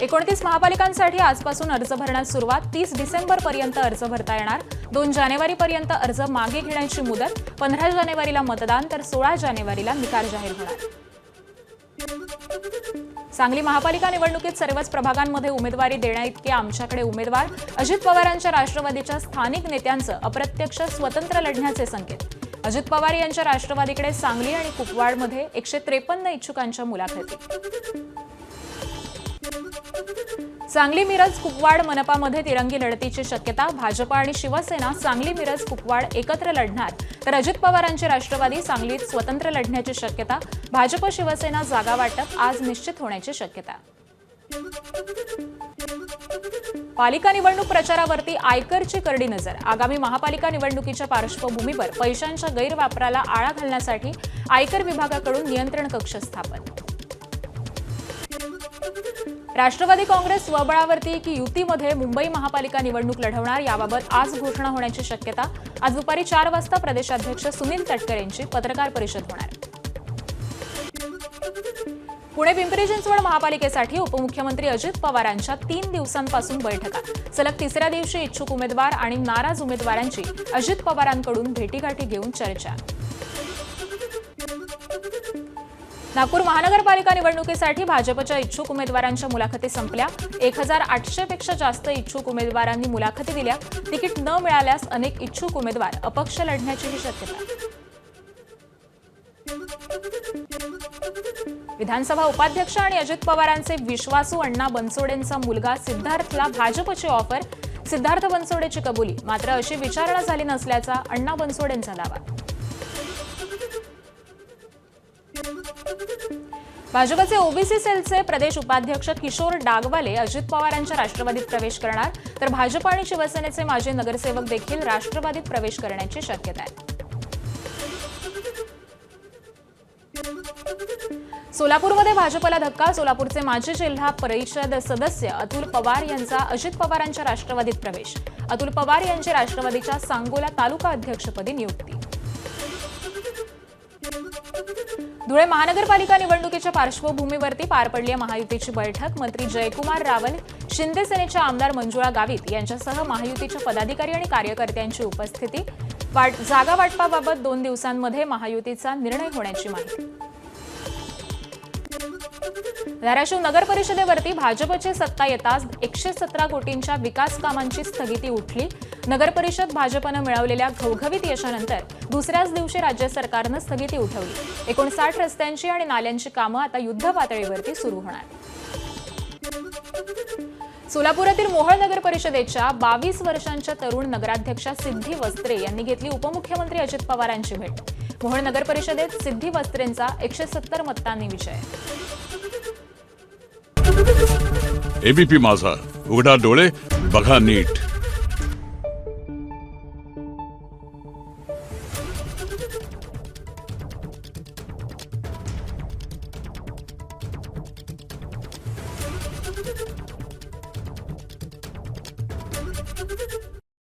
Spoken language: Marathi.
29 महापालिकांसाठी आजपासून अर्ज भरण्यास सुरुवात. 30 डिसेंबरपर्यंत अर्ज भरता येणार. 2 जानेवारीपर्यंत अर्ज मागे घेण्याची मुदत. 15 जानेवारीला मतदान तर 16 जानेवारीला निकाल जाहीर होणार. सांगली महापालिका निवडणुकीत सर्वच प्रभागांमध्ये उमेदवारी देण्याइतके आमच्याकडे उमेदवार. अजित पवारांच्या राष्ट्रवादीच्या स्थानिक नेत्यांचं अप्रत्यक्ष स्वतंत्र लढण्याचे संकेत. अजित पवार यांच्या राष्ट्रवादीकडे सांगली आणि कुपवाडमध्ये 153 इच्छुकांच्या मुलाखती. सांगली मिरज कुपवाड मनपामध्ये तिरंगी लढतीची शक्यता. भाजप आणि शिवसेना सांगली मिरज कुपवाड एकत्र लढणार तर अजित पवारांची राष्ट्रवादी सांगलीत स्वतंत्र लढण्याची शक्यता. भाजप शिवसेना जागा वाटप आज निश्चित होण्याची शक्यता. पालिका निवडणूक प्रचारावरती आयकरची करडी नजर. आगामी महापालिका निवडणुकीच्या पार्श्वभूमीवर पैशांच्या गैरवापराला आळा घालण्यासाठी आयकर विभागाकडून नियंत्रण कक्ष स्थापन. राष्ट्रवादी काँग्रेस स्वबळावरती की युतीमध्ये मुंबई महापालिका निवडणूक लढवणार याबाबत आज घोषणा होण्याची शक्यता. आज दुपारी 4 वाजता प्रदेशाध्यक्ष सुनील तटकरे यांची पत्रकार परिषद होणार. पुणे पिंपरी चिंचवड महापालिकेसाठी उपमुख्यमंत्री अजित पवारांच्या 3 दिवसांपासून बैठका. सलग 3ऱ्या दिवशी इच्छुक उमेदवार आणि नाराज उमेदवारांची अजित पवारांकडून भेटीगाठी घेऊन चर्चा. नागपूर महानगरपालिका निवडणुकीसाठी भाजपच्या इच्छुक उमेदवारांच्या मुलाखती संपल्या. 1800 पेक्षा जास्त इच्छुक उमेदवारांनी मुलाखती दिल्या. तिकीट न मिळाल्यास अनेक इच्छुक उमेदवार अपक्ष लढण्याचीही शक्यता. विधानसभा उपाध्यक्ष आणि अजित पवारांचे विश्वासू अण्णा बनसोडेंचा मुलगा सिद्धार्थला भाजपची ऑफर. सिद्धार्थ बनसोडेची कबुली. मात्र अशी विचारणा झाली नसल्याचा अण्णा बनसोडेंचा दावा. भाजपचे ओबीसी सेलचे प्रदेश उपाध्यक्ष किशोर डागवाले अजित पवारांच्या राष्ट्रवादीत प्रवेश करणार तर भाजप आणि शिवसेनेचे माजी नगरसेवक देखील राष्ट्रवादीत प्रवेश करण्याची शक्यता आहे. सोलापूरमध्ये भाजपला धक्का. सोलापूरचे माजी जिल्हा परिषद सदस्य अतुल पवार यांचा अजित पवारांच्या राष्ट्रवादीत प्रवेश. अतुल पवार यांची राष्ट्रवादीच्या सांगोला तालुका अध्यक्षपदी नियुक्ती. धुळे महानगरपालिका निवडणुकीच्या पार्श्वभूमीवरती पार पडली महायुतीची बैठक. मंत्री जयकुमार रावल, शिंदे सेनेच्या आमदार मंजुळा गावित यांच्यासह महायुतीच्या पदाधिकारी आणि कार्यकर्त्यांची उपस्थिती. जागा वाटपाबाबत 2 दिवसांमध्ये महायुतीचा निर्णय होण्याची माहिती. धाराशिव नगर परिषदेवरती भाजपची सत्ता येताच 117 कोटींच्या विकास कामांची स्थगिती उठली. नगर परिषद भाजपनं मिळवलेल्या घवघवीत यशानंतर दुसऱ्याच दिवशी राज्य सरकारनं स्थगिती उठवली. 59 रस्त्यांची आणि नाल्यांची कामं आता युद्ध पातळीवरती सुरू होणार. सोलापुरातील मोहोळ नगर परिषदेच्या 22 वर्षांच्या तरुण नगराध्यक्षा सिद्धी वस्त्रे यांनी घेतली उपमुख्यमंत्री अजित पवारांची भेट. मोहोळ नगर परिषदेत सिद्धी वस्त्रेंचा 170 मतांनी विजय. एबीपी माझा, उघडा डोळे बघा नीट.